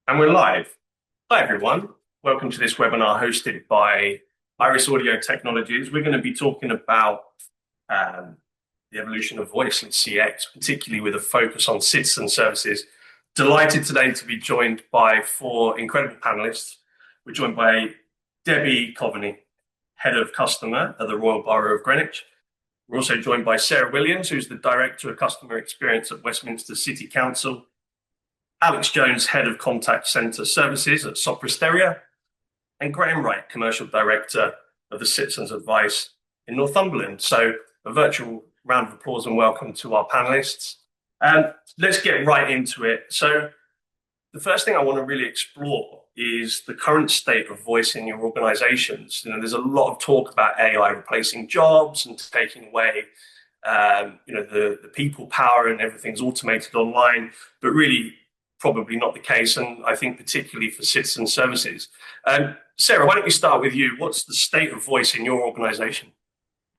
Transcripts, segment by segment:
And we're live. Hi, everyone. Welcome to this webinar hosted by Iris Audio Technologies. We're going to be talking about um, the evolution of voice and CX, particularly with a focus on citizen services. Delighted today to be joined by four incredible panelists. We're joined by Debbie Coveney, Head of Customer at the Royal Borough of Greenwich. We're also joined by Sarah Williams, who's the Director of Customer Experience at Westminster City Council. Alex Jones, Head of Contact Centre Services at Sopra Steria, and Graham Wright, Commercial Director of the Citizens Advice in Northumberland. So a virtual round of applause and welcome to our panellists. Let's get right into it. So the first thing I want to really explore is the current state of voice in your organizations. There's a lot of talk about AI replacing jobs and taking away the people power and everything's automated online, but really probably not the case, and I think particularly for citizen services. Sarah, why don't we start with you? What's the state of voice in your organisation?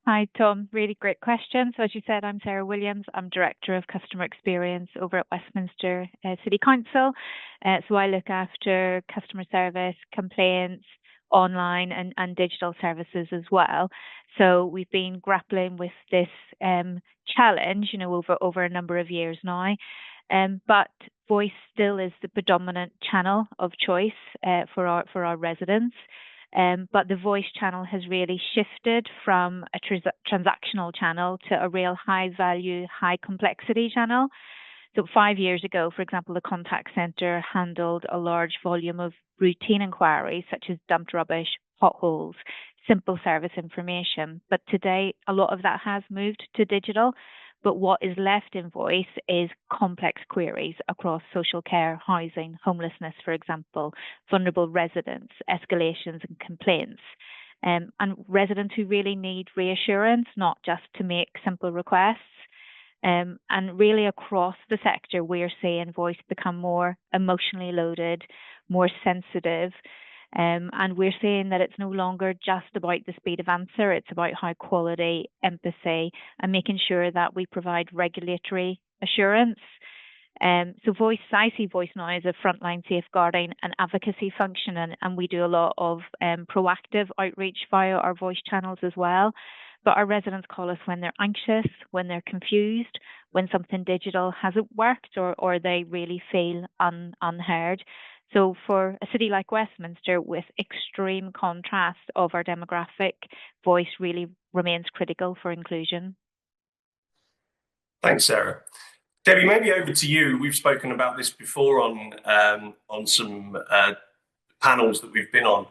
Hi, Tom. Really great question. So as you said, I'm Sarah Williams. I'm Director of Customer Experience over at Westminster City Council. So I look after customer service, complaints, online and digital services as well. So we've been grappling with this challenge, over a number of years now. But voice still is the predominant channel of choice for our residents. But the voice channel has really shifted from a transactional channel to a real high value, high complexity channel. So 5 years ago, for example, the contact centre handled a large volume of routine inquiries such as dumped rubbish, potholes, simple service information. But today, a lot of that has moved to digital. But what is left in voice is complex queries across social care, housing, homelessness, for example, vulnerable residents, escalations and complaints. And residents who really need reassurance, not just to make simple requests. And really across the sector, we're seeing voice become more emotionally loaded, more sensitive. And we're saying that it's no longer just about the speed of answer, it's about high quality, empathy, and making sure that we provide regulatory assurance. So I see voice now as a frontline safeguarding and advocacy function, and we do a lot of proactive outreach via our voice channels as well. But our residents call us when they're anxious, when they're confused, when something digital hasn't worked, or they really feel unheard. So for a city like Westminster, with extreme contrast of our demographic, voice really remains critical for inclusion. Thanks, Sarah. Debbie, maybe over to you. We've spoken about this before on some panels that we've been on.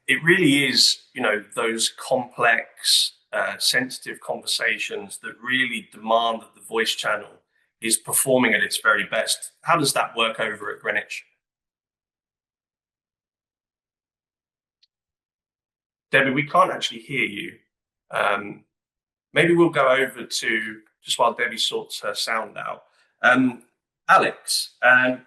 It really is, those complex, sensitive conversations that really demand that the voice channel is performing at its very best. How does that work over at Greenwich? Debbie, we can't actually hear you. Maybe we'll go over to, just while Debbie sorts her sound out. Alex,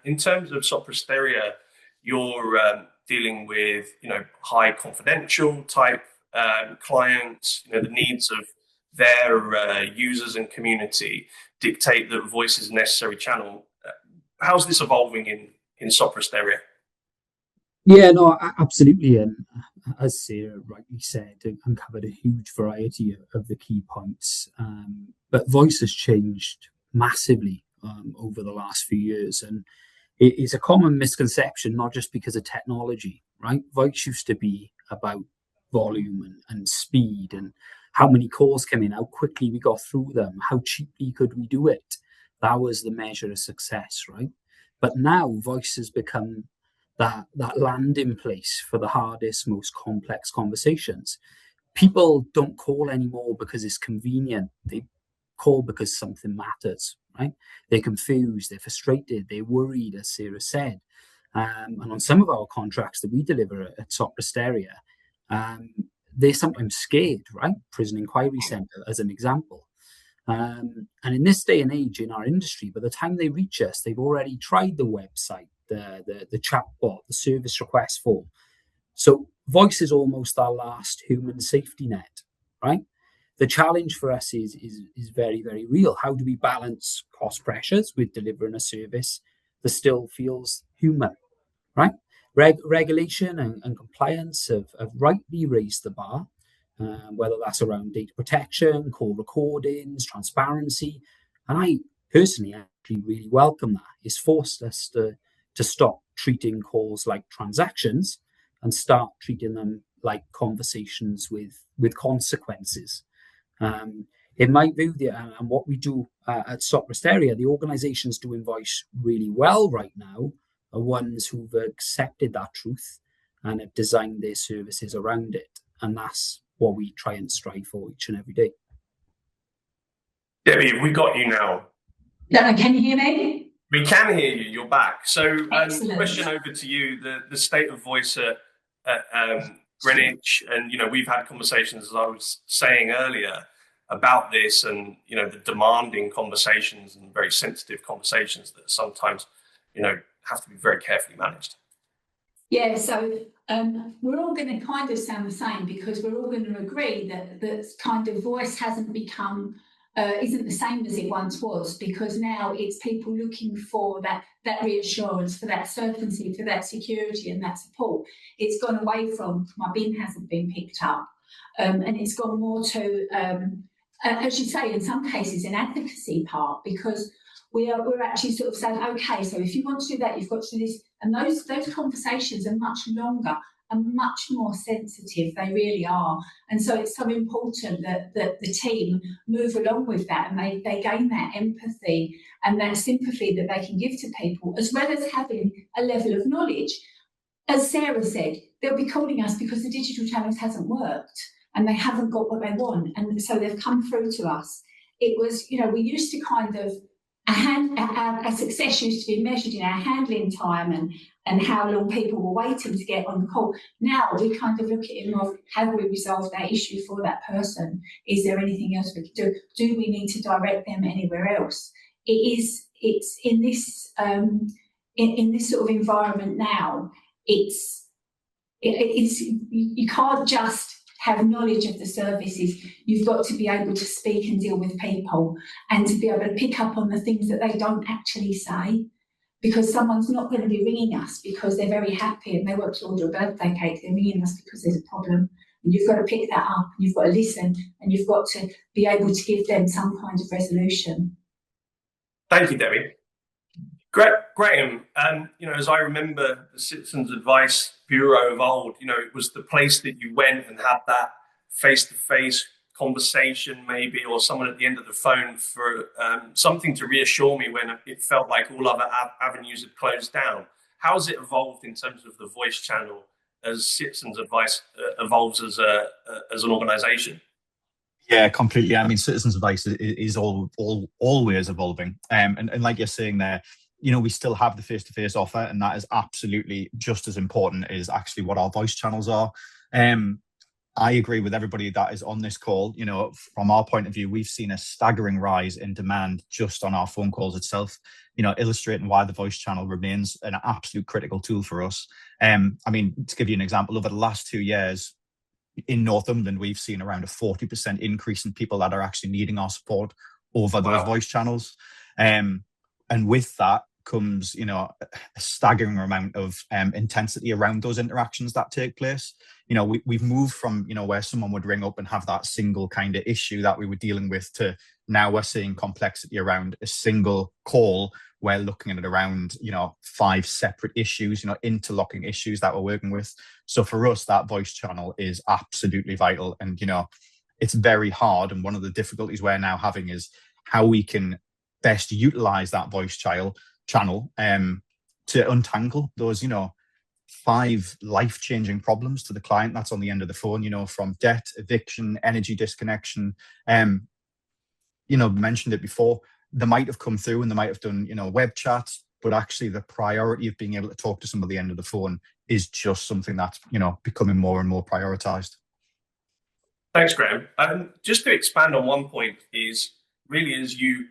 in terms of Sopra Steria, you're dealing with, high confidential type clients, the needs of their users and community dictate that voice is a necessary channel. How's this evolving in Sopra Steria? Yeah, no, absolutely. And as Sarah rightly said, uncovered a huge variety of the key points. But voice has changed massively over the last few years. And it is a common misconception, not just because of technology, right? Voice used to be about volume and speed and how many calls came in, how quickly we got through them, how cheaply could we do it. That was the measure of success, right? But now voice has become that landing place for the hardest, most complex conversations. People don't call anymore because it's convenient. They call because something matters, right? They're confused, they're frustrated, they're worried, as Sarah said. And on some of our contracts that we deliver at Sopra Steria, they're sometimes scared, right? Prison Inquiry Centre, as an example. And in this day and age in our industry, by the time they reach us, they've already tried the website, the chatbot, the service request form. So voice is almost our last human safety net, right? The challenge for us is very, very real. How do we balance cost pressures with delivering a service that still feels human, right? Regulation and compliance have rightly raised the bar, whether that's around data protection, call recordings, transparency. And I personally actually really welcome that. It's forced us to stop treating calls like transactions and start treating them like conversations with consequences. In my view, and what we do at Sopra Area, the organisations doing voice really well right now are ones who've accepted that truth and have designed their services around it. And that's what we try and strive for each and every day. Debbie, we got you now. No, can you hear me? We can hear you. You're back. So, Excellent. question over to you: the state of voice at Greenwich, and we've had conversations, as I was saying earlier, about this, and the demanding conversations and very sensitive conversations that sometimes have to be very carefully managed. Yeah, so we're all going to kind of sound the same, because we're all going to agree that kind of voice hasn't become isn't the same as it once was, because now it's people looking for that reassurance, for that certainty, for that security and that support. It's gone away from my bin hasn't been picked up, and it's gone more to as you say, in some cases, an advocacy part, because we're actually sort of saying, okay, so if you want to do that, you've got to do this. And those conversations are much longer and much more sensitive. They really are. And so it's so important that the team move along with that, and they gain that empathy and that sympathy that they can give to people, as well as having a level of knowledge. As Sarah said, they'll be calling us because the digital channels hasn't worked and they haven't got what they want. And so they've come through to us. It was, we used to kind of, our success used to be measured in our handling time and how long people were waiting to get on the call. Now we kind of look at it more, have we resolved that issue for that person? Is there anything else we can do? Do we need to direct them anywhere else? It's in this in this sort of environment now. It's you can't just have knowledge of the services. You've got to be able to speak and deal with people, and to be able to pick up on the things that they don't actually say, because someone's not going to be ringing us because they're very happy and they want to order a birthday cake. They're ringing us because there's a problem, and you've got to pick that up, and you've got to listen, and you've got to be able to give them some kind of resolution. Thank you, Debbie. Graham, as I remember the Citizens Advice Bureau of old, it was the place that you went and had that face-to-face conversation, maybe, or someone at the end of the phone for something to reassure me when it felt like all other avenues had closed down. How has it evolved in terms of the voice channel as Citizens Advice evolves as an organisation? Yeah, completely. I mean, Citizens Advice is always evolving, and like you're saying there, we still have the face-to-face offer, and that is absolutely just as important as actually what our voice channels are. I agree with everybody that is on this call. From our point of view, we've seen a staggering rise in demand just on our phone calls itself, illustrating why the voice channel remains an absolute critical tool for us. I mean, to give you an example, over the last 2 years in Northumberland, we've seen around a 40% increase in people that are actually needing our support over those voice channels. And with that comes, a staggering amount of intensity around those interactions that take place. We've moved from, where someone would ring up and have that single kind of issue that we were dealing with, to now we're seeing complexity around a single call. We're looking at it around, 5 separate issues, interlocking issues that we're working with. So for us, that voice channel is absolutely vital. And, it's very hard. And one of the difficulties we're now having is how we can best utilize that voice channel to untangle those, 5 life-changing problems to the client that's on the end of the phone, from debt, eviction, energy disconnection. Mentioned it before, they might have come through and they might have done, web chats, but actually the priority of being able to talk to somebody at the end of the phone is just something that's, becoming more and more prioritized. Thanks, Graham. Just to expand on one point is really as you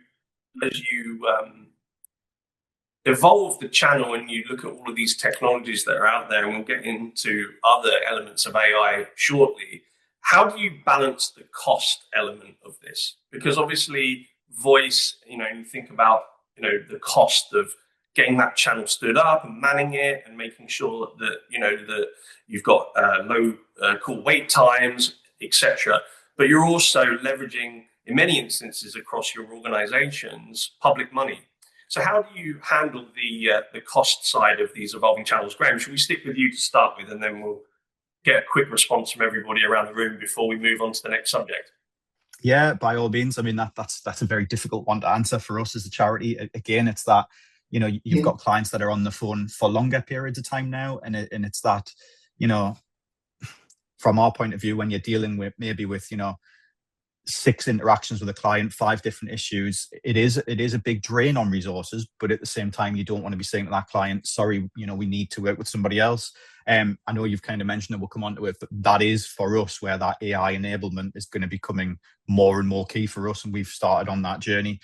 evolve the channel and you look at all of these technologies that are out there, and we'll get into other elements of AI shortly, how do you balance the cost element of this? Because obviously voice, you think about, the cost of getting that channel stood up and manning it and making sure that that you've got low call wait times, etc. But you're also leveraging, in many instances across your organizations, public money. So how do you handle the cost side of these evolving channels? Graham, should we stick with you to start with, and then we'll get a quick response from everybody around the room before we move on to the next subject? Yeah, by all means. I mean, that's a very difficult one to answer for us as a charity. Again, it's that, you've got clients that are on the phone for longer periods of time now, and it's that, from our point of view, when you're dealing with maybe with 6 interactions with a client, 5 different issues, it is a big drain on resources. But at the same time, you don't want to be saying to that client, sorry, we need to work with somebody else. I know you've kind of mentioned it, we'll come on to it, but that is for us where that AI enablement is going to be becoming more and more key for us, and we've started on that journey.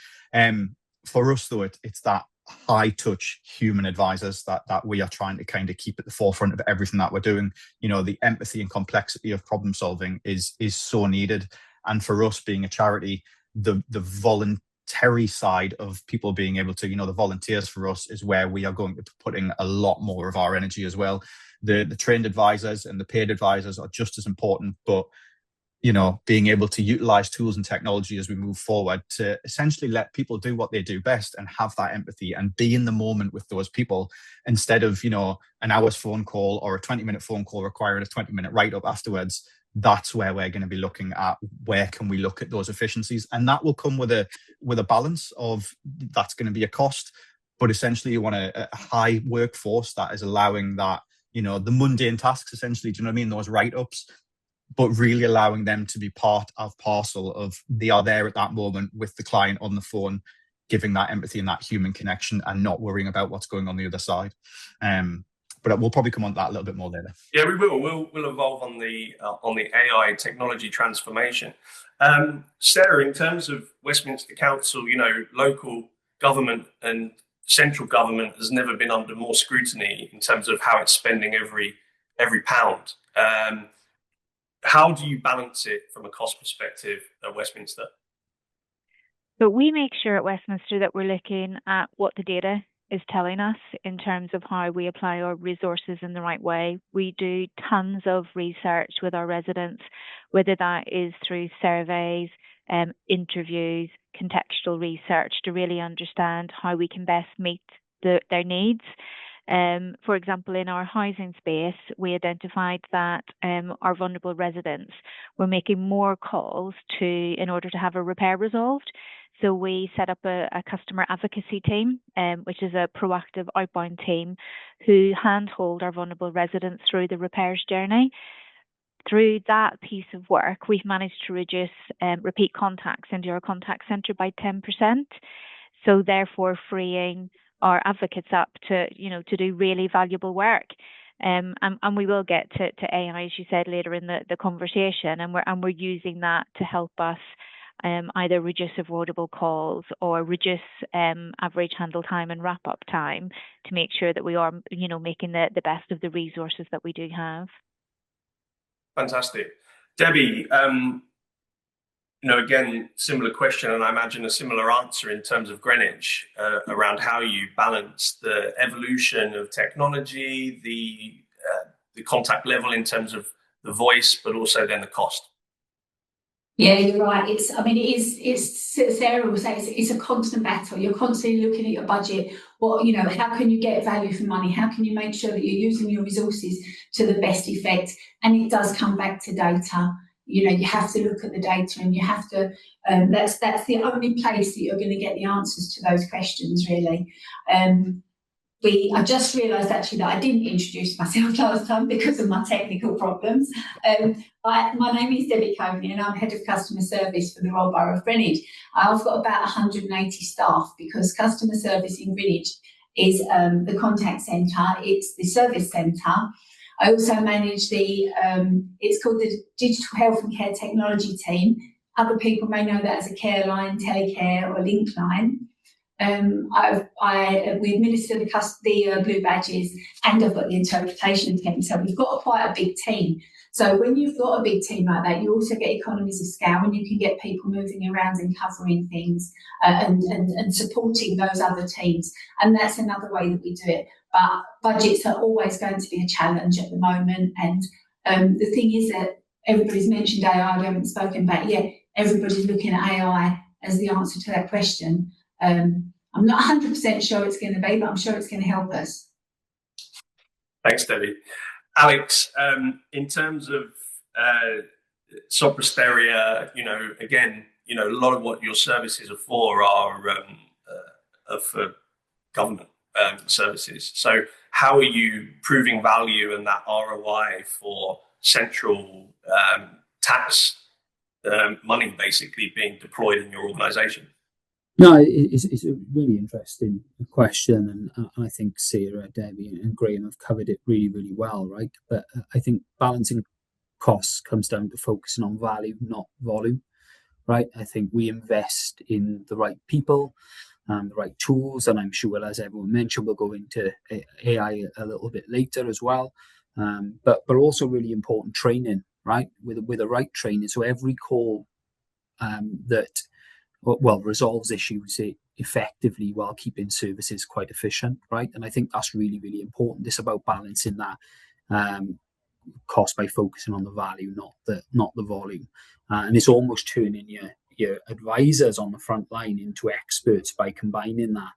For us though, it's that high touch human advisors that we are trying to kind of keep at the forefront of everything that we're doing. The empathy and complexity of problem solving is so needed. And for us being a charity, the voluntary side of people being able to, the volunteers for us is where we are going to be putting a lot more of our energy as well. The trained advisors and the paid advisors are just as important, but being able to utilize tools and technology as we move forward to essentially let people do what they do best and have that empathy and be in the moment with those people, instead of an hour's phone call or a 20-minute phone call requiring a 20-minute write-up afterwards. That's where we're going to be looking at where can we look at those efficiencies, and that will come with a balance of that's going to be a cost, but essentially you want a high workforce that is allowing that the mundane tasks, essentially, do you know what I mean, those write-ups, but really allowing them to be part of parcel of they are there at that moment with the client on the phone, giving that empathy and that human connection and not worrying about what's going on the other side. But we'll probably come on to that a little bit more later. Yeah, we will. We'll evolve on the AI technology transformation. Sarah, in terms of Westminster Council, local government and central government has never been under more scrutiny in terms of how it's spending every pound. How do you balance it from a cost perspective at Westminster? So we make sure at Westminster that we're looking at what the data is telling us in terms of how we apply our resources in the right way. We do tons of research with our residents, whether that is through surveys, interviews, contextual research, to really understand how we can best meet their needs. For example, in our housing space, we identified that our vulnerable residents were making more calls in order to have a repair resolved. So we set up a customer advocacy team, which is a proactive outbound team who handhold our vulnerable residents through the repairs journey. Through that piece of work, we've managed to reduce repeat contacts into our contact centre by 10%. So therefore freeing our advocates up to do really valuable work. And we will get to AI, as you said, later in the conversation, and we're using that to help us either reduce avoidable calls or reduce average handle time and wrap up time to make sure that we are making the best of the resources that we do have. Fantastic. Debbie, again, similar question, and I imagine a similar answer in terms of Greenwich around how you balance the evolution of technology, the contact level in terms of the voice, but also then the cost. Yeah, you're right. It's Sarah will say it's a constant battle. You're constantly looking at your budget. How can you get value for money? How can you make sure that you're using your resources to the best effect? And it does come back to data. You have to look at the data, and you have to. That's the only place that you're going to get the answers to those questions, really. I just realised actually that I didn't introduce myself last time because of my technical problems. My name is Debbie Coney, and I'm Head of Customer Service for the Royal Borough of Greenwich. I've got about 180 staff because customer service in Greenwich is the contact centre, it's the service centre. I also manage it's called the Digital Health and Care Technology team. Other people may know that as a care line, telecare or link line. we administer the blue badges, and I've got the interpretation team. So we've got quite a big team. So when you've got a big team like that, you also get economies of scale, and you can get people moving around and covering things and supporting those other teams. And that's another way that we do it. But budgets are always going to be a challenge at the moment. And the thing is that everybody's mentioned AI, we haven't spoken about it yet. Everybody's looking at AI as the answer to that question. I'm not 100% sure it's going to be, but I'm sure it's going to help us. Thanks, Debbie. Alex, in terms of Soprasteria, again, a lot of what your services are for are for government services. So how are you proving value and that ROI for central tax money basically being deployed in your organization? No, it's a really interesting question, and I think Sarah, Debbie, and Graham have covered it really, really well, right? But I think balancing costs comes down to focusing on value, not volume, right? I think we invest in the right people and the right tools, and I'm sure, as everyone mentioned, we'll go into AI a little bit later as well. But also really important training, right? With the right training, so every call that resolves issues effectively while keeping services quite efficient, right? And I think that's really, really important. It's about balancing that cost by focusing on the value, not the volume. And it's almost turning your advisors on the front line into experts by combining that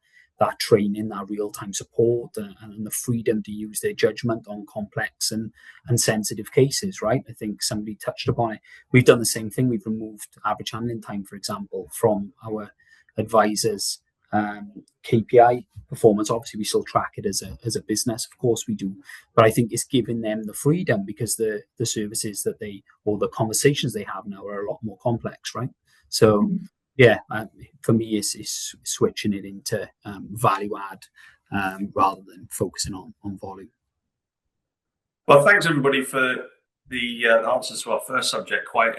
training, that real-time support, and the freedom to use their judgment on complex and sensitive cases, right? I think somebody touched upon it. We've done the same thing. We've removed average handling time, for example, from our advisors' KPI performance. Obviously, we still track it as a business, of course we do, but I think it's giving them the freedom because the services that or the conversations they have now are a lot more complex, right? So yeah, for me, it's switching it into value add rather than focusing on volume. Well, thanks everybody for the answers to our first subject. Quite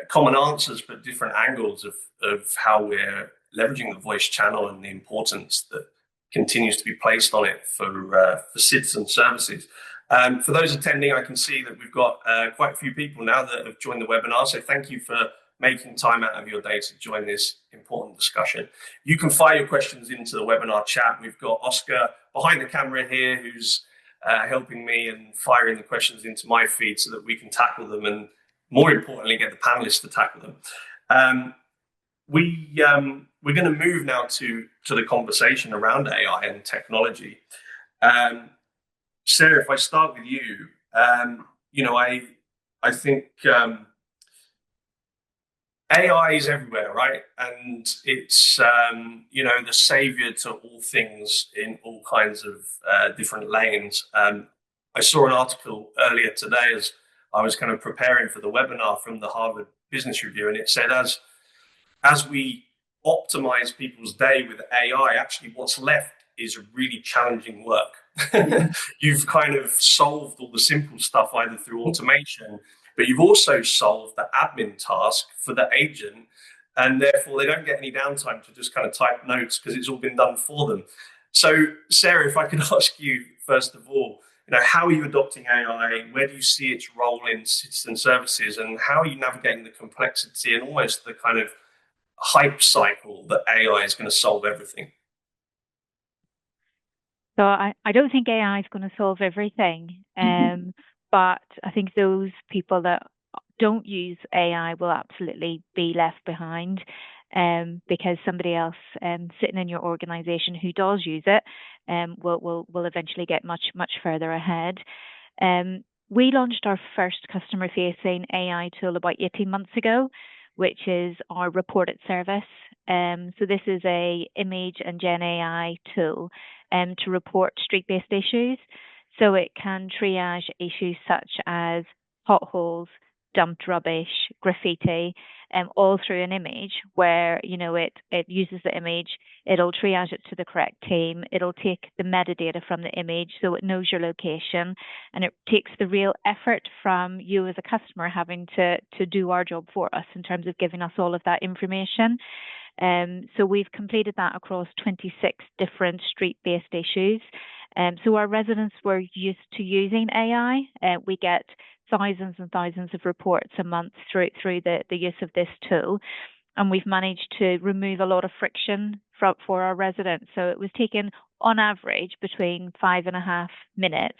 common answers, but different angles of how we're leveraging the voice channel and the importance that continues to be placed on it for citizen services. For those attending, I can see that we've got quite a few people now that have joined the webinar. So thank you for making time out of your day to join this important discussion. You can fire your questions into the webinar chat. We've got Oscar behind the camera here who's helping me and firing the questions into my feed so that we can tackle them and, more importantly, get the panelists to tackle them. We're going to move now to the conversation around AI and technology. Sarah, if I start with you, I think AI is everywhere, right? And it's the savior to all things in all kinds of different lanes. I saw an article earlier today as I was kind of preparing for the webinar from the Harvard Business Review, and it said as we optimize people's day with AI, actually what's left is really challenging work. You've kind of solved all the simple stuff either through automation, but you've also solved the admin task for the agent, and therefore they don't get any downtime to just kind of type notes because it's all been done for them. So, Sarah, if I could ask you, first of all, how are you adopting AI? Where do you see its role in citizen services, and how are you navigating the complexity and almost the kind of hype cycle that AI is going to solve everything? So I don't think AI is going to solve everything, but I think those people that don't use AI will absolutely be left behind because somebody else sitting in your organization who does use it will eventually get much further ahead. We launched our first customer-facing AI tool about 18 months ago, which is our Report It service. So this is a image and Gen AI tool to report street-based issues. So it can triage issues such as potholes, dumped rubbish, graffiti, all through an image where, it uses the image, it'll triage it to the correct team, it'll take the metadata from the image so it knows your location, and it takes the real effort from you as a customer having to do our job for us in terms of giving us all of that information. So we've completed that across 26 different street-based issues. So our residents were used to using AI. We get thousands and thousands of reports a month through the use of this tool. And we've managed to remove a lot of friction for our residents. So it was taking, on average, between 5.5 minutes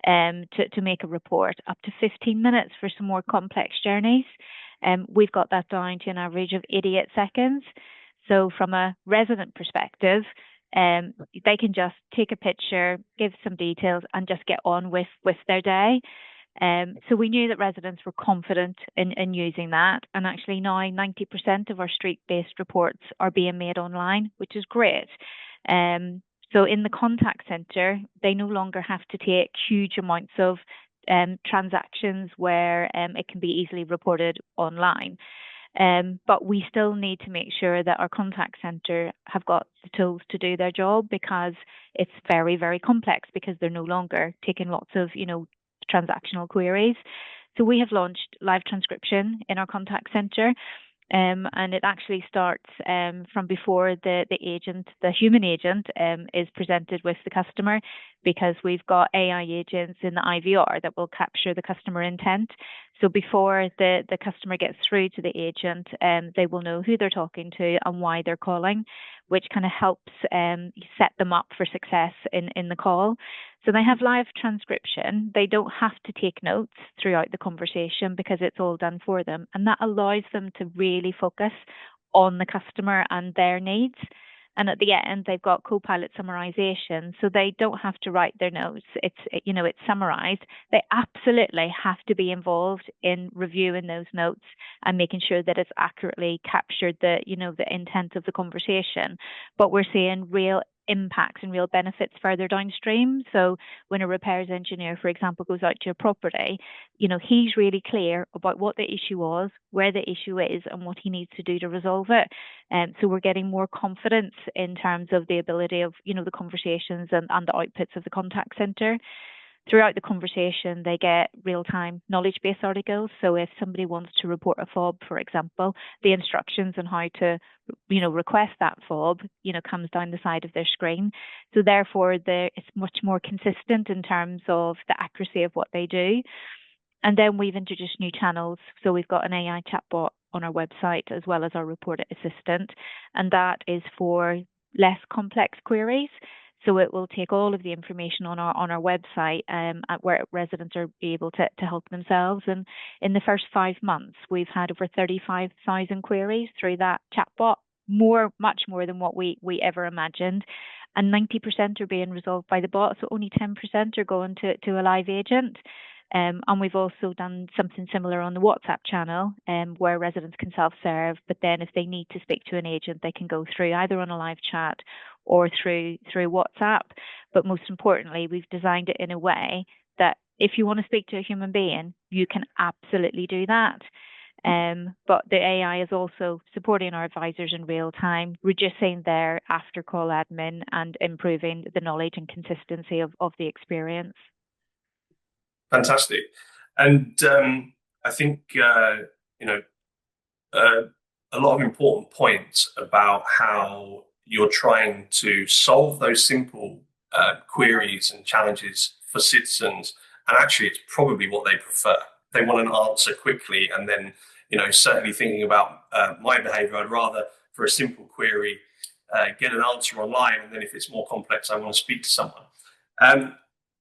to make a report, up to 15 minutes for some more complex journeys. We've got that down to an average of 88 seconds. So from a resident perspective, they can just take a picture, give some details, and just get on with their day. So we knew that residents were confident in using that. And actually now 90% of our street-based reports are being made online, which is great. So in the contact centre, they no longer have to take huge amounts of transactions where it can be easily reported online. But we still need to make sure that our contact centre have got the tools to do their job, because it's very, very complex, because they're no longer taking lots of, transactional queries. So we have launched live transcription in our contact centre. And it actually starts from before the human agent is presented with the customer, because we've got AI agents in the IVR that will capture the customer intent. So before the customer gets through to the agent, they will know who they're talking to and why they're calling, which kind of helps set them up for success in the call. So they have live transcription. They don't have to take notes throughout the conversation, because it's all done for them. And that allows them to really focus on the customer and their needs. And at the end, they've got co-pilot summarization, so they don't have to write their notes. It's summarized. They absolutely have to be involved in reviewing those notes and making sure that it's accurately captured the intent of the conversation. But we're seeing real impacts and real benefits further downstream. So when a repairs engineer, for example, goes out to a property, he's really clear about what the issue was, where the issue is, and what he needs to do to resolve it. So we're getting more confidence in terms of the ability of, the conversations and the outputs of the contact centre. Throughout the conversation, they get real-time knowledge-based articles. So if somebody wants to report a fob, for example, the instructions on how to, request that fob, comes down the side of their screen. So therefore, it's much more consistent in terms of the accuracy of what they do. And then we've introduced new channels. So we've got an AI chatbot on our website, as well as our report assistant, and that is for less complex queries. So it will take all of the information on our website, where residents are able to help themselves. And in the first 5 months, we've had over 35,000 queries through that chatbot, much more than what we ever imagined. And 90% are being resolved by the bot, so only 10% are going to a live agent. And we've also done something similar on the WhatsApp channel, where residents can self-serve, but then if they need to speak to an agent, they can go through either on a live chat or through WhatsApp. But most importantly, we've designed it in a way that if you want to speak to a human being, you can absolutely do that. But the AI is also supporting our advisors in real time, reducing their after call admin and improving the knowledge and consistency of the experience. Fantastic. And I think, a lot of important points about how you're trying to solve those simple queries and challenges for citizens. And actually, it's probably what they prefer. They want an answer quickly. And then, certainly thinking about my behavior, I'd rather, for a simple query, get an answer online. And then if it's more complex, I want to speak to someone.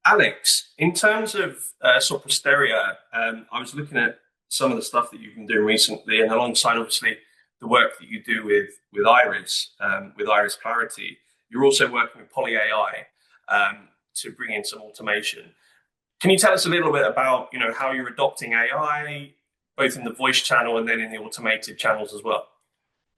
Alex, in terms of sort of Posteria, I was looking at some of the stuff that you've been doing recently, and alongside obviously the work that you do with Iris, with Iris Clarity, you're also working with Poly AI to bring in some automation. Can you tell us a little bit about how you're adopting AI, both in the voice channel and then in the automated channels as well?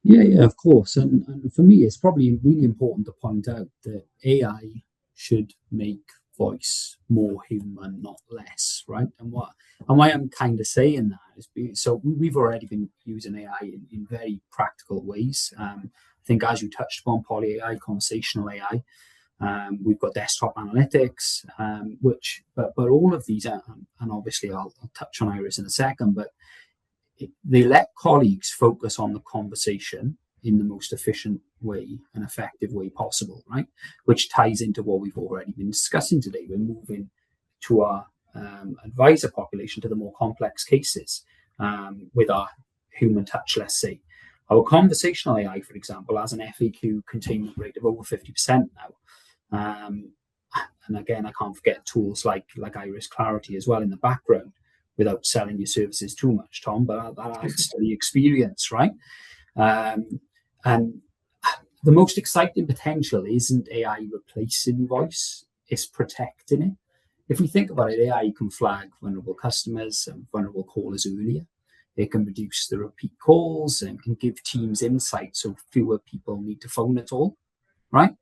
Yeah, of course. And for me, it's probably really important to point out that AI should make voice more human, not less, right? And why I'm kind of saying that is so we've already been using AI in very practical ways. I think, as you touched upon, Poly AI, conversational AI. We've got desktop analytics, but all of these, and obviously I'll touch on Iris in a second, but they let colleagues focus on the conversation in the most efficient way and effective way possible, right? Which ties into what we've already been discussing today. We're moving to our advisor population, to the more complex cases with our human touch, let's say. Our conversational AI, for example, has an FAQ containment rate of over 50% now. And again, I can't forget tools like Iris Clarity as well in the background, without selling your services too much, Tom, but that adds to the experience, right? And the most exciting potential isn't AI replacing voice, it's protecting it. If we think about it, AI can flag vulnerable customers and vulnerable callers earlier. It can reduce the repeat calls and can give teams insight so fewer people need to phone at all, right?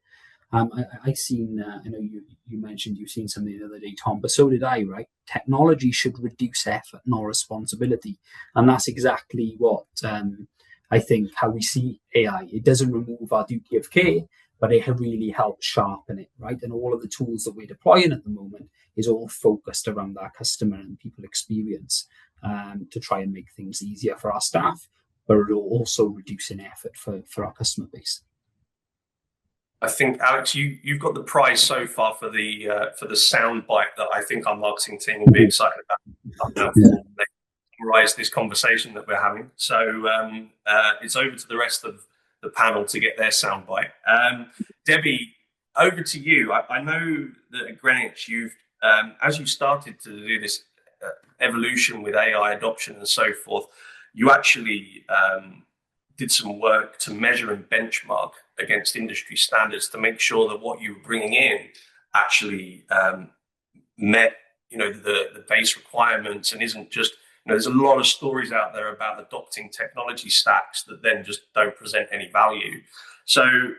I've seen, I know you mentioned you've seen something the other day, Tom, but so did I, right? Technology should reduce effort, not responsibility. And that's exactly what I think how we see AI. It doesn't remove our duty of care, but it really helps sharpen it, right? And all of the tools that we're deploying at the moment is all focused around our customer and people experience to try and make things easier for our staff, but also reducing effort for our customer base. I think, Alex, you've got the prize so far for the soundbite that I think our marketing team will be excited about. Summarize this conversation that we're having. So it's over to the rest of the panel to get their soundbite. Debbie, over to you. I know that at Greenwich, you've as you started to do this evolution with AI adoption and so forth, you actually did some work to measure and benchmark against industry standards to make sure that what you were bringing in actually met, the base requirements and isn't just, there's a lot of stories out there about adopting technology stacks that then just don't present any value. So,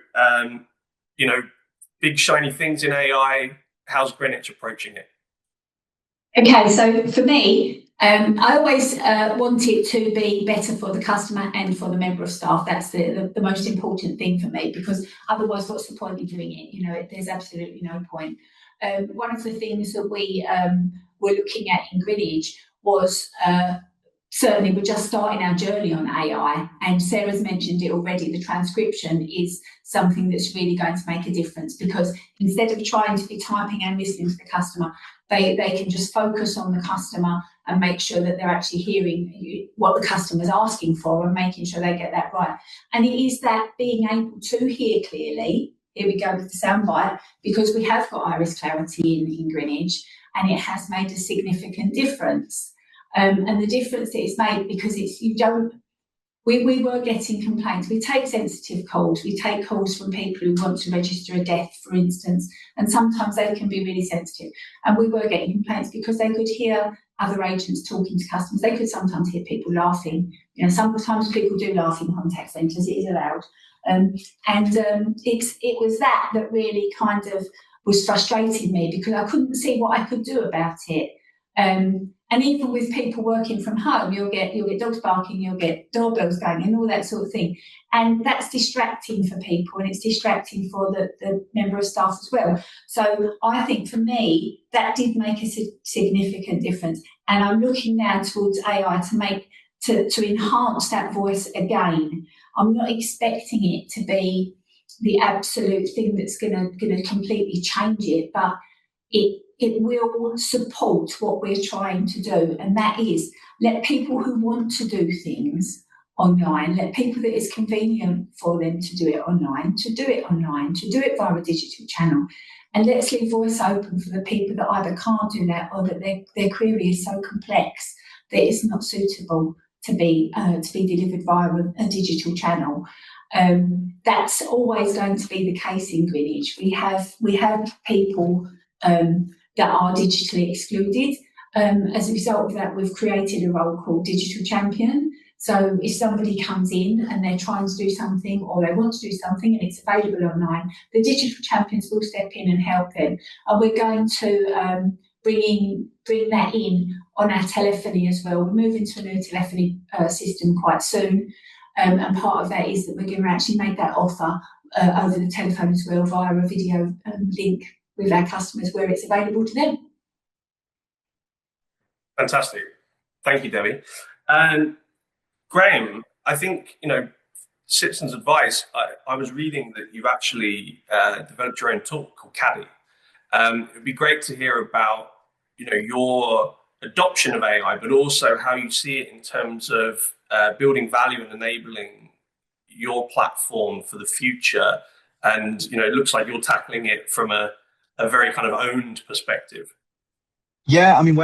big shiny things in AI. How's Greenwich approaching it? Okay, so for me, I always want it to be better for the customer and for the member of staff. That's the most important thing for me, because otherwise, what's the point in doing it? There's absolutely no point. One of the things that we were looking at in Greenwich was certainly we're just starting our journey on AI, and Sarah's mentioned it already. The transcription is something that's really going to make a difference, because instead of trying to be typing and listening to the customer, they can just focus on the customer and make sure that they're actually hearing what the customer's asking for and making sure they get that right. And it is that being able to hear clearly. Here we go with the soundbite, because we have got Iris Clarity in Greenwich, and it has made a significant difference. And the difference that it's made, because we were getting complaints. We take sensitive calls. We take calls from people who want to register a death, for instance, and sometimes they can be really sensitive. And we were getting complaints because they could hear other agents talking to customers. They could sometimes hear people laughing. Sometimes people do laugh in contact centres. It is allowed. It was that really kind of was frustrating me, because I couldn't see what I could do about it. And even with people working from home, you'll get dogs barking, you'll get doorbells going, and all that sort of thing. And that's distracting for people, and it's distracting for the member of staff as well. So I think for me, that did make a significant difference. And I'm looking now towards AI to enhance that voice again. I'm not expecting it to be the absolute thing that's going to completely change it, but it will support what we're trying to do, and that is let people who want to do things online, let people that it's convenient for them to do it online, to do it via a digital channel, and let's leave voice open for the people that either can't do that or that their query is so complex that it's not suitable to be delivered via a digital channel. That's always going to be the case in Greenwich. We have people that are digitally excluded. As a result of that, we've created a role called Digital Champion. So if somebody comes in and they're trying to do something, or they want to do something and it's available online, the Digital Champions will step in and help them. And we're going to bring that in on our telephony as well. We're moving to a new telephony system quite soon. And part of that is that we're going to actually make that offer over the telephone as well via a video link with our customers where it's available to them. Fantastic. Thank you, Debbie. And Graham, I think, citizens advice, I was reading that you've actually developed your own tool called Caddy. It'd be great to hear about, your adoption of AI, but also how you see it in terms of building value and enabling your platform for the future. And, it looks like you're tackling it from a very kind of owned perspective. Yeah, I mean,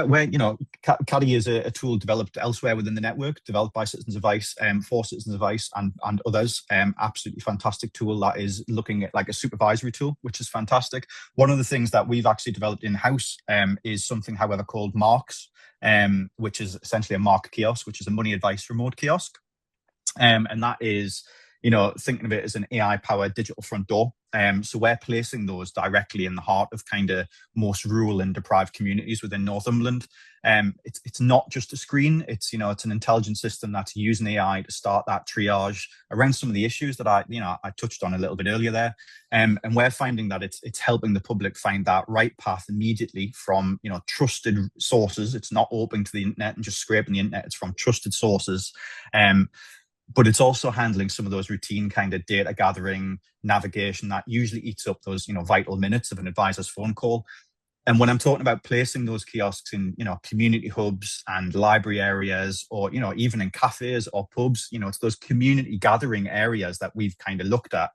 Caddy is a tool developed elsewhere within the network, developed by Citizens Advice, for Citizens Advice and others. Absolutely fantastic tool that is looking at like a supervisory tool, which is fantastic. One of the things that we've actually developed in-house is something, however, called Marks, which is essentially a Mark kiosk, which is a money advice remote kiosk. And that is, thinking of it as an AI-powered digital front door. So we're placing those directly in the heart of kind of most rural and deprived communities within Northumberland. It's not just a screen. It's an intelligent system that's using AI to start that triage around some of the issues that I touched on a little bit earlier there. And we're finding that it's helping the public find that right path immediately from trusted sources. It's not open to the internet and just scraping the internet. It's from trusted sources. But it's also handling some of those routine kind of data gathering, navigation that usually eats up those, vital minutes of an advisor's phone call. And when I'm talking about placing those kiosks in, community hubs and library areas, or, even in cafes or pubs, it's those community gathering areas that we've kind of looked at.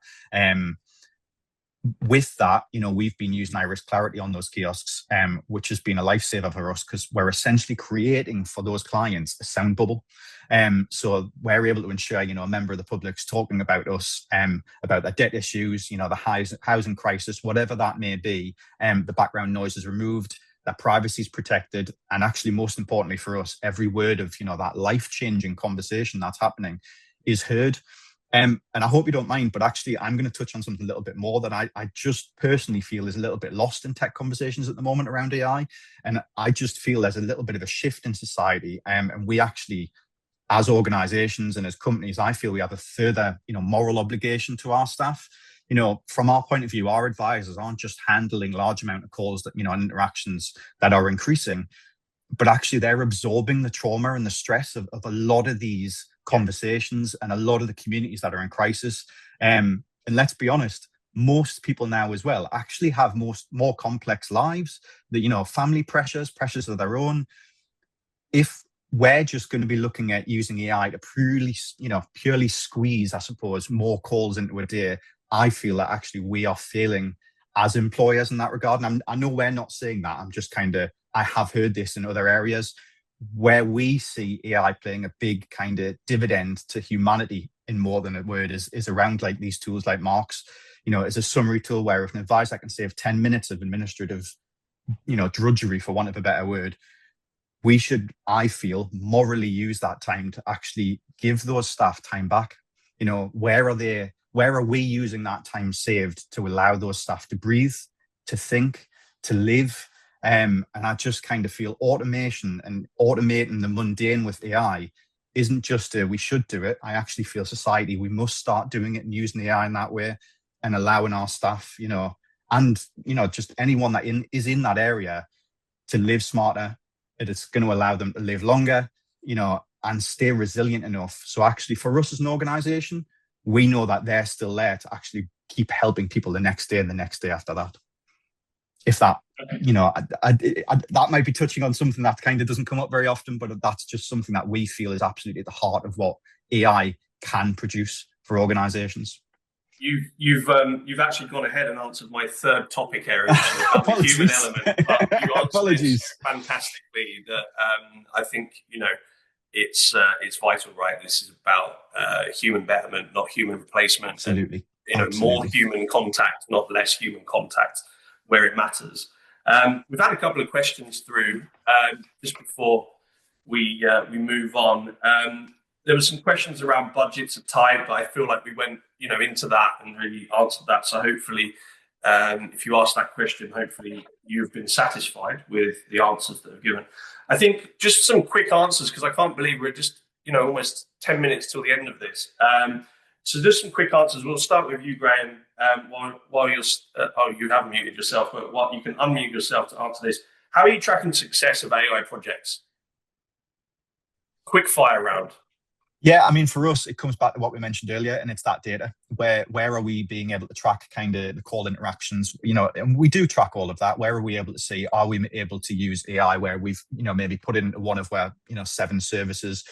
With that, we've been using Iris Clarity on those kiosks, which has been a lifesaver for us because we're essentially creating for those clients a sound bubble. So we're able to ensure, a member of the public's talking about us, about their debt issues, the housing crisis, whatever that may be. The background noise is removed, that privacy is protected, and actually, most importantly for us, every word of that life-changing conversation that's happening is heard. And I hope you don't mind, but actually, I'm going to touch on something a little bit more that I just personally feel is a little bit lost in tech conversations at the moment around AI. And I just feel there's a little bit of a shift in society. And we actually, as organizations and as companies, I feel we have a further, moral obligation to our staff. From our point of view, our advisors aren't just handling large amount of calls that, and interactions that are increasing, but actually they're absorbing the trauma and the stress of a lot of these conversations and a lot of the communities that are in crisis. And let's be honest, most people now as well actually have more complex lives, that, family pressures of their own. If we're just going to be looking at using AI to purely squeeze, I suppose, more calls into a day, I feel that actually we are failing as employers in that regard. And I know we're not saying that. I'm just I have heard this in other areas where we see AI playing a big kind of dividend to humanity in more than a word is around like these tools like Marks, as a summary tool where if an advisor can save 10 minutes of administrative, drudgery, for want of a better word, we should, I feel, morally use that time to actually give those staff time back. Where are we using that time saved to allow those staff to breathe, to think, to live? And I just kind of feel automation and automating the mundane with AI isn't just we should do it. I actually feel society, we must start doing it and using AI in that way and allowing our staff, and, just anyone that is in that area to live smarter. It's going to allow them to live longer, and stay resilient enough. So actually for us as an organization, we know that they're still there to actually keep helping people the next day and the next day after that. If that, that might be touching on something that kind of doesn't come up very often, but that's just something that we feel is absolutely at the heart of what AI can produce for organizations. You've actually gone ahead and answered my third topic area, which is about the human element. But you answered it so fantastically that I think it's vital, right? This is about human betterment, not human replacement. Absolutely. And, more human contact, not less human contact, where it matters. We've had a couple of questions through just before we move on. There were some questions around budgets are tight, but I feel like we went into that and really answered that. So hopefully, if you ask that question, hopefully you've been satisfied with the answers that are given. I think just some quick answers, because I can't believe we're just almost 10 minutes till the end of this. So just some quick answers. We'll start with you, Graham. While you're you have muted yourself, but you can unmute yourself to answer this. How are you tracking success of AI projects? Quick fire round. Yeah, I mean, for us, it comes back to what we mentioned earlier, and it's that data. Where are we being able to track kind of the call interactions? And we do track all of that. Where are we able to see? Are we able to use AI where we've maybe put in one of our 7 services?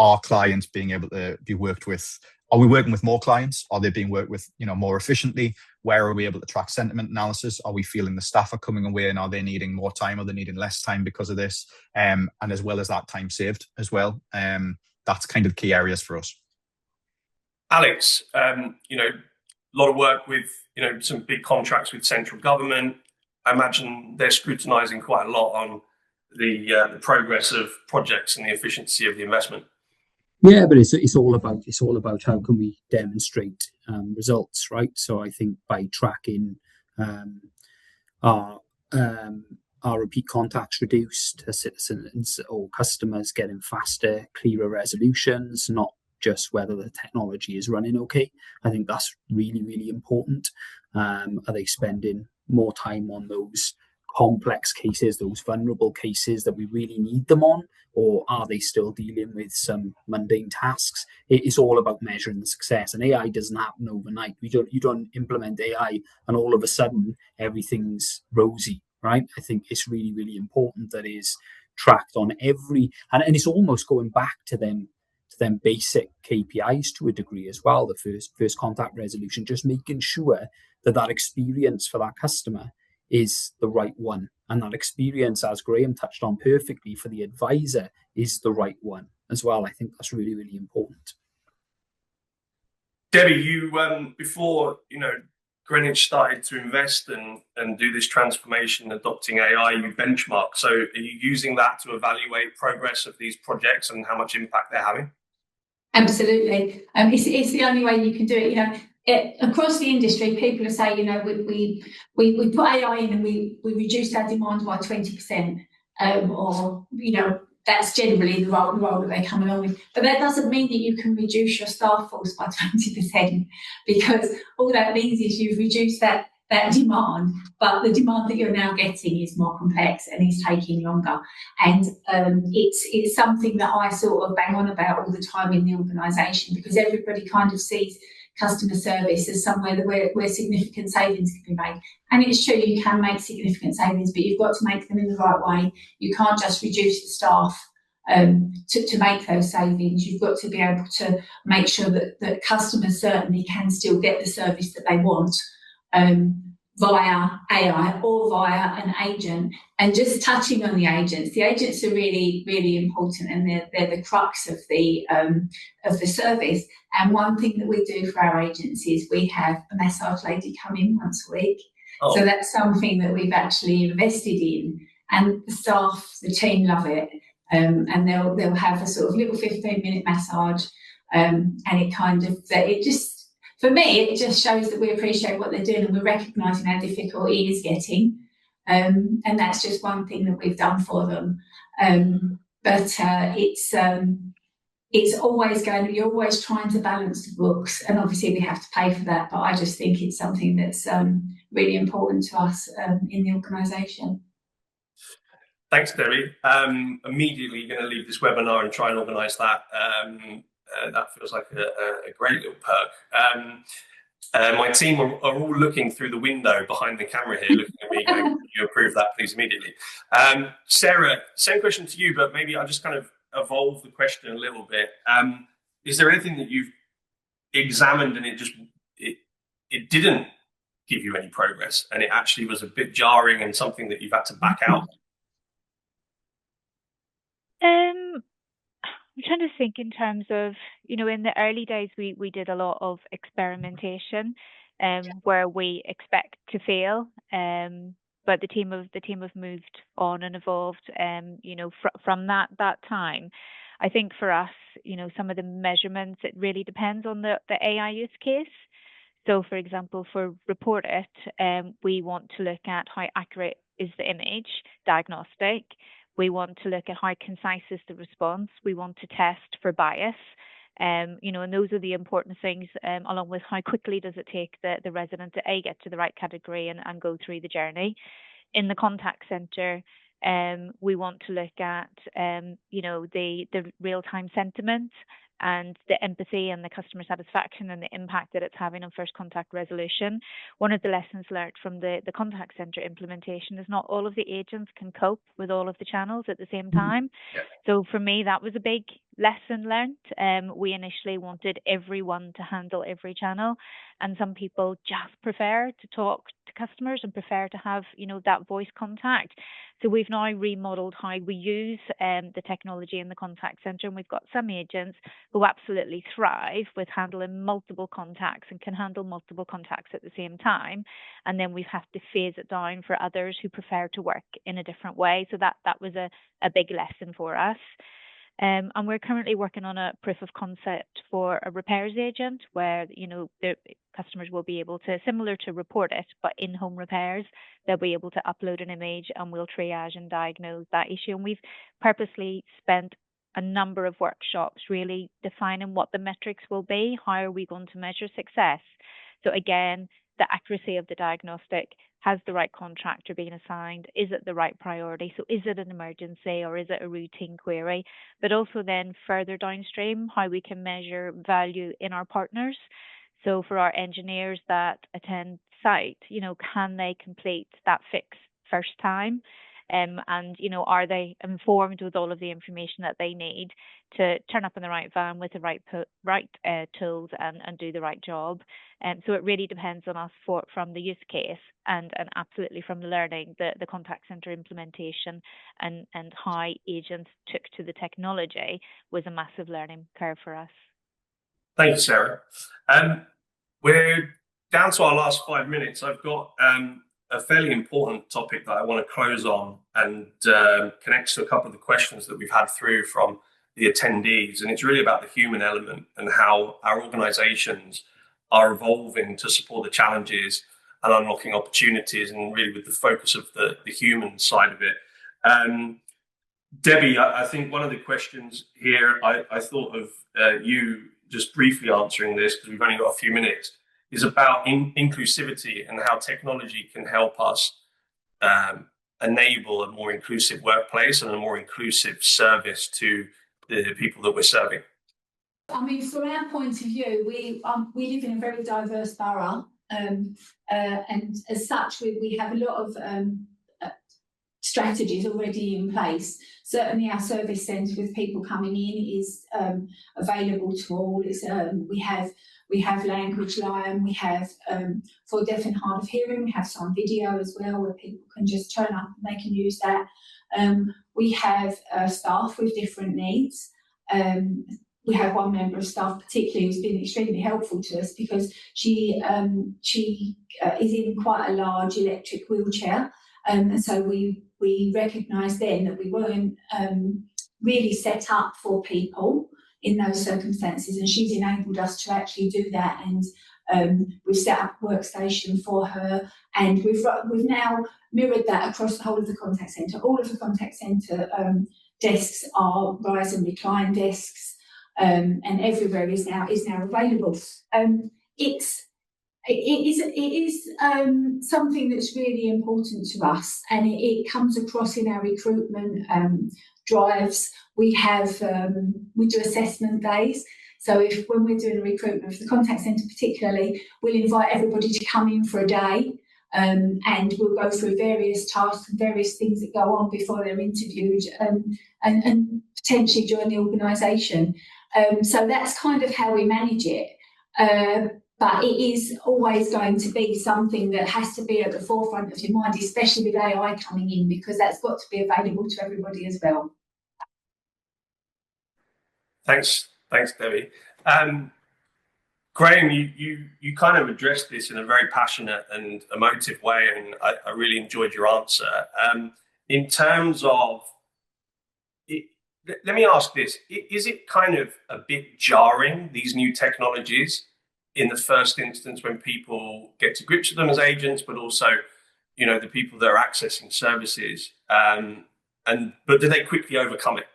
Are clients being able to be worked with? Are we working with more clients? Are they being worked with more efficiently? Where are we able to track sentiment analysis? Are we feeling the staff are coming away and are they needing more time? Are they needing less time because of this? And as well as that time saved as well. That's kind of the key areas for us. Alex, a lot of work with some big contracts with central government. I imagine they're scrutinising quite a lot on the progress of projects and the efficiency of the investment. Yeah, but it's all about how can we demonstrate results, right? So I think by tracking our repeat contacts reduced, citizens or customers getting faster, clearer resolutions, not just whether the technology is running okay. I think that's really, really important. Are they spending more time on those complex cases, those vulnerable cases that we really need them on, or are they still dealing with some mundane tasks? It's all about measuring the success, and AI doesn't happen overnight. You don't implement AI and all of a sudden everything's rosy, right? I think it's really, really important that is tracked on every, and it's almost going back to them basic KPIs to a degree as well. The first contact resolution, just making sure that experience for that customer is the right one, and that experience, as Graham touched on perfectly, for the advisor is the right one as well. I think that's really, really important. Debbie, you before Greenwich started to invest and do this transformation, adopting AI, you benchmark. So are you using that to evaluate progress of these projects and how much impact they're having? Absolutely. It's the only way you can do it. Across the industry, people are saying, we put AI in and we reduced our demand by 20%, or that's generally the role that they come along with. But that doesn't mean that you can reduce your staff force by 20%, because all that means is you've reduced that demand, but the demand that you're now getting is more complex and is taking longer. And it's something that I sort of bang on about all the time in the organisation, because everybody kind of sees customer service as somewhere where significant savings can be made. And it's true, you can make significant savings, but you've got to make them in the right way. You can't just reduce the staff to make those savings. You've got to be able to make sure that customers certainly can still get the service that they want via AI or via an agent. And just touching on the agents are really, really important, and they're the crux of the service. And one thing that we do for our agents is we have a massage lady come in once a week. Oh. So that's something that we've actually invested in, and the staff, the team love it. And they'll have a sort of little 15-minute massage, and for me, it just shows that we appreciate what they're doing and we're recognising how difficult it is getting. And that's just one thing that we've done for them. But it's always you're always trying to balance the books, and obviously we have to pay for that. But I just think it's something that's really important to us in the organisation. Thanks, Debbie. Immediately going to leave this webinar and try and organise that. That feels like a great little perk. My team are all looking through the window behind the camera here, looking at me going, "Can you approve that, please, immediately?" Sarah, same question to you, but maybe I'll just kind of evolve the question a little bit. Is there anything that you've examined and it didn't give you any progress, and it actually was a bit jarring and something that you've had to back out? I'm trying to think in terms of, in the early days, we did a lot of experimentation, where we expect to fail. But the team have moved on and evolved, from that time. I think for us, some of the measurements, it really depends on the AI use case. So, for example, for Report It, we want to look at how accurate is the image diagnostic. We want to look at how concise is the response. We want to test for bias. And those are the important things, along with how quickly does it take the resident to get to the right category and go through the journey. In the contact centre, we want to look at, the real-time sentiment and the empathy and the customer satisfaction and the impact that it's having on first contact resolution. One of the lessons learned from the contact center implementation is not all of the agents can cope with all of the channels at the same time. Yeah. So for me, that was a big lesson learned. We initially wanted everyone to handle every channel, and some people just prefer to talk to customers and prefer to have, that voice contact. So we've now remodeled how we use the technology in the contact center, and we've got some agents who absolutely thrive with handling multiple contacts and can handle multiple contacts at the same time. And then we've had to phase it down for others who prefer to work in a different way. So that was a big lesson for us. And we're currently working on a proof of concept for a repairs agent where, the customers will be able to, similar to Report It, but in-home repairs, they'll be able to upload an image and we'll triage and diagnose that issue. And we've purposely spent a number of workshops really defining what the metrics will be. How are we going to measure success? So again, the accuracy of the diagnostic, has the right contractor being assigned? Is it the right priority? So is it an emergency or is it a routine query? But also then further downstream, how we can measure value in our partners. So for our engineers that attend site, can they complete that fix first time? And, are they informed with all of the information that they need to turn up in the right van with the right tools and do the right job? And so it really depends on us from the use case and absolutely from the learning, the contact center implementation and how agents took to the technology was a massive learning curve for us. Thank you, Sarah. We're down to our last 5 minutes. I've got a fairly important topic that I want to close on and connects to a couple of the questions that we've had through from the attendees. And it's really about the human element and how our organizations are evolving to support the challenges and unlocking opportunities, and really with the focus of the human side of it. Debbie, I think one of the questions here, I thought of you just briefly answering this because we've only got a few minutes, is about inclusivity and how technology can help us enable a more inclusive workplace and a more inclusive service to the people that we're serving. I mean, from our point of view, we live in a very diverse borough, and as such, we have a lot of strategies already in place. Certainly, our service centre with people coming in is available to all. We have Language Line, we have for deaf and hard of hearing, we have some video as well where people can just turn up and they can use that. We have staff with different needs. We have one member of staff particularly who's been extremely helpful to us because she is in quite a large electric wheelchair. And so we recognised then that we weren't really set up for people in those circumstances, and she's enabled us to actually do that. And we've set up a workstation for her, and we've now mirrored that across the whole of the contact centre. All of the contact centre desks are rise and recline desks, and everywhere is now available. It is something that's really important to us, and it comes across in our recruitment drives. We do assessment days. So when we're doing a recruitment for the contact centre particularly, we'll invite everybody to come in for a day, and we'll go through various tasks and various things that go on before they're interviewed and potentially join the organisation. So that's kind of how we manage it. But it is always going to be something that has to be at the forefront of your mind, especially with AI coming in, because that's got to be available to everybody as well. Thanks, Debbie. Graham, you kind of addressed this in a very passionate and emotive way, and I really enjoyed your answer. In terms of, let me ask this, is it kind of a bit jarring, these new technologies, in the first instance when people get to grips with them as agents, but also, the people that are accessing services, but do they quickly overcome it?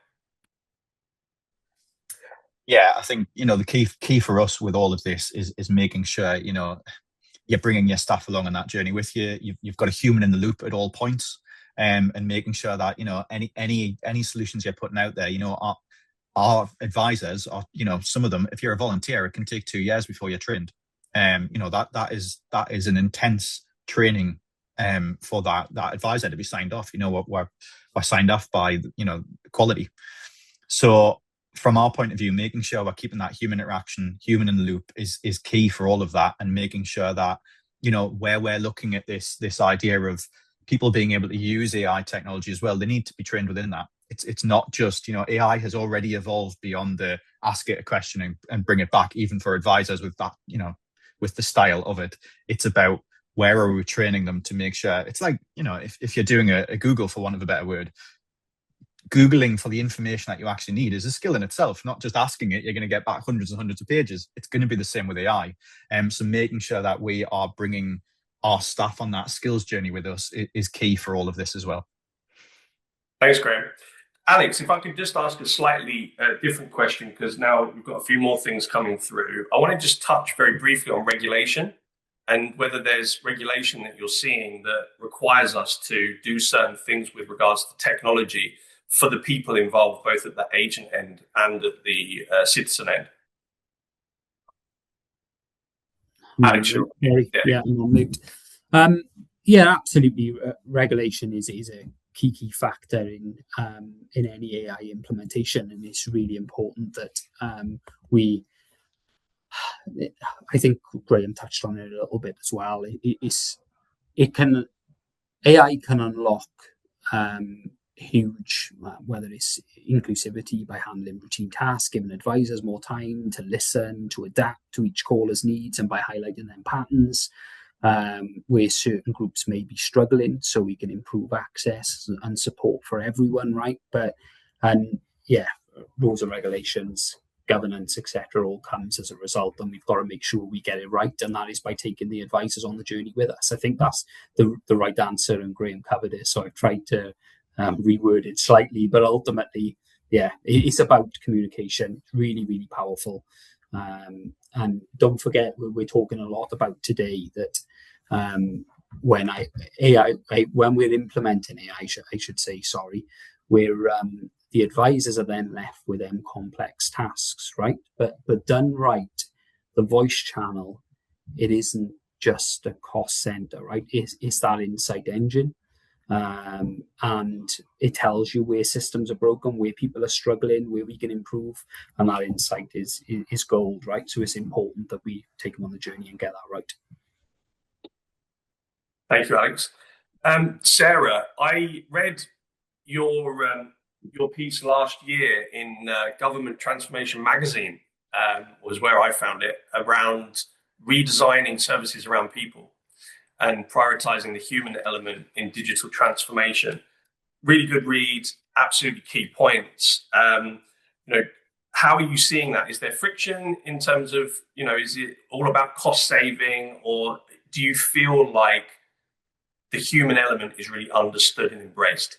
Yeah, I think, the key for us with all of this is making sure, you're bringing your staff along on that journey with you. You've got a human in the loop at all points, and making sure that, any solutions you're putting out there, our advisors are, some of them, if you're a volunteer, it can take 2 years before you're trained. That is an intense training for that advisor to be signed off. We're signed off by quality. So from our point of view, making sure we're keeping that human interaction, human in the loop is key for all of that, and making sure that where we're looking at this idea of people being able to use AI technology as well, they need to be trained within that. It's not just, AI has already evolved beyond the ask it a question and bring it back, even for advisors with that, with the style of it. It's about where are we training them to make sure it's like, if you're doing a Google, for want of a better word, Googling for the information that you actually need is a skill in itself, not just asking it. You're going to get back hundreds and hundreds of pages. It's going to be the same with AI. So making sure that we are bringing our staff on that skills journey with us is key for all of this as well. Thanks, Graham. Alex, if I could just ask a slightly different question, because now we've got a few more things coming through. I want to just touch very briefly on regulation and whether there's regulation that you're seeing that requires us to do certain things with regards to technology for the people involved, both at the agent end and at the citizen end. Alex, sure. Yeah, I'm on mute. Yeah, absolutely. Regulation is a key factor in any AI implementation, and it's really important that we. I think Graham touched on it a little bit as well. AI can unlock huge, whether it's inclusivity by handling routine tasks, giving advisors more time to listen, to adapt to each caller's needs, and by highlighting them patterns where certain groups may be struggling, so we can improve access and support for everyone, right? Rules and regulations, governance, etc., all comes as a result, and we've got to make sure we get it right, and that is by taking the advisors on the journey with us. I think that's the right answer, and Graham covered it, so I've tried to reword it slightly, but ultimately, it's about communication. It's really, really powerful. And don't forget, we're talking a lot about today that when we're implementing AI, I should say, we're the advisors are then left with them complex tasks, right? But done right, the voice channel, it isn't just a cost center, right? It's that insight engine. And it tells you where systems are broken, where people are struggling, where we can improve, and that insight is gold, right? So it's important that we take them on the journey and get that right. Thank you, Alex. Sarah, I read your piece last year in Government Transformation Magazine, was where I found it, around redesigning services around people and prioritizing the human element in digital transformation. Really good read, absolutely key points. How are you seeing that? Is there friction in terms of, is it all about cost saving, or do you feel like the human element is really understood and embraced?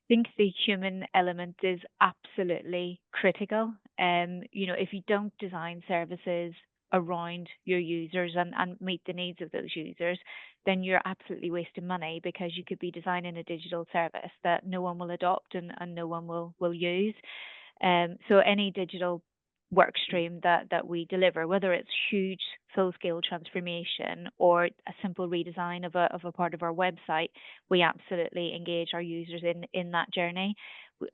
I think the human element is absolutely critical. If you don't design services around your users and meet the needs of those users, then you're absolutely wasting money, because you could be designing a digital service that no one will adopt and no one will use. So any digital work stream that we deliver, whether it's huge full-scale transformation or a simple redesign of a part of our website, we absolutely engage our users in that journey.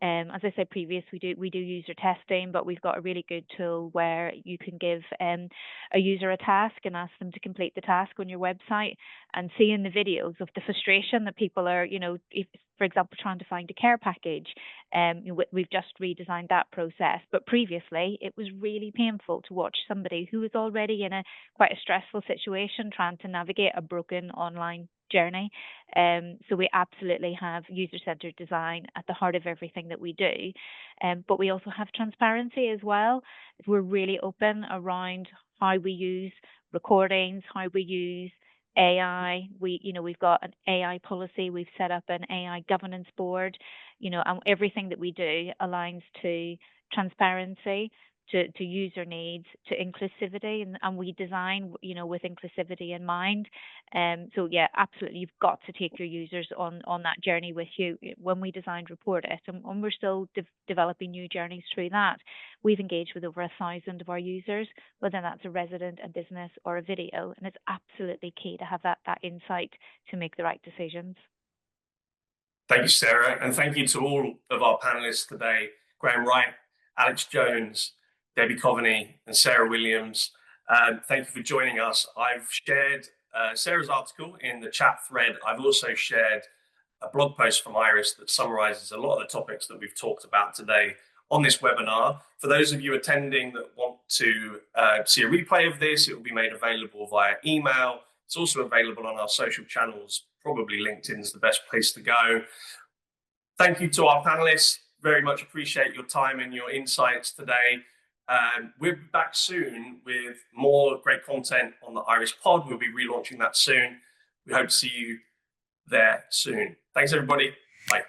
As I said previously, we do user testing, but we've got a really good tool where you can give a user a task and ask them to complete the task on your website, and seeing the videos of the frustration that people are, if, for example, trying to find a care package. We've just redesigned that process, but previously it was really painful to watch somebody who was already in quite a stressful situation trying to navigate a broken online journey. So we absolutely have user-centered design at the heart of everything that we do. But we also have transparency as well. We're really open around how we use recordings, how we use AI. We've got an AI policy. We've set up an AI governance board. And everything that we do aligns to transparency, to user needs, to inclusivity, and we design, with inclusivity in mind. So yeah, absolutely, you've got to take your users on that journey with you. When we designed Report It, and we're still developing new journeys through that, we've engaged with over 1,000 of our users, whether that's a resident, a business, or a video, and it's absolutely key to have that insight to make the right decisions. Thank you, Sarah, and thank you to all of our panelists today: Graham Wright, Alex Jones, Debbie Coveney, and Sarah Williams. Thank you for joining us. I've shared Sarah's article in the chat thread. I've also shared a blog post from Iris that summarizes a lot of the topics that we've talked about today on this webinar. For those of you attending that want to see a replay of this, it will be made available via email. It's also available on our social channels. Probably LinkedIn is the best place to go. Thank you to our panelists. Very much appreciate your time and your insights today. We'll be back soon with more great content on the Iris Pod. We'll be relaunching that soon. We hope to see you there soon. Thanks, everybody. Bye.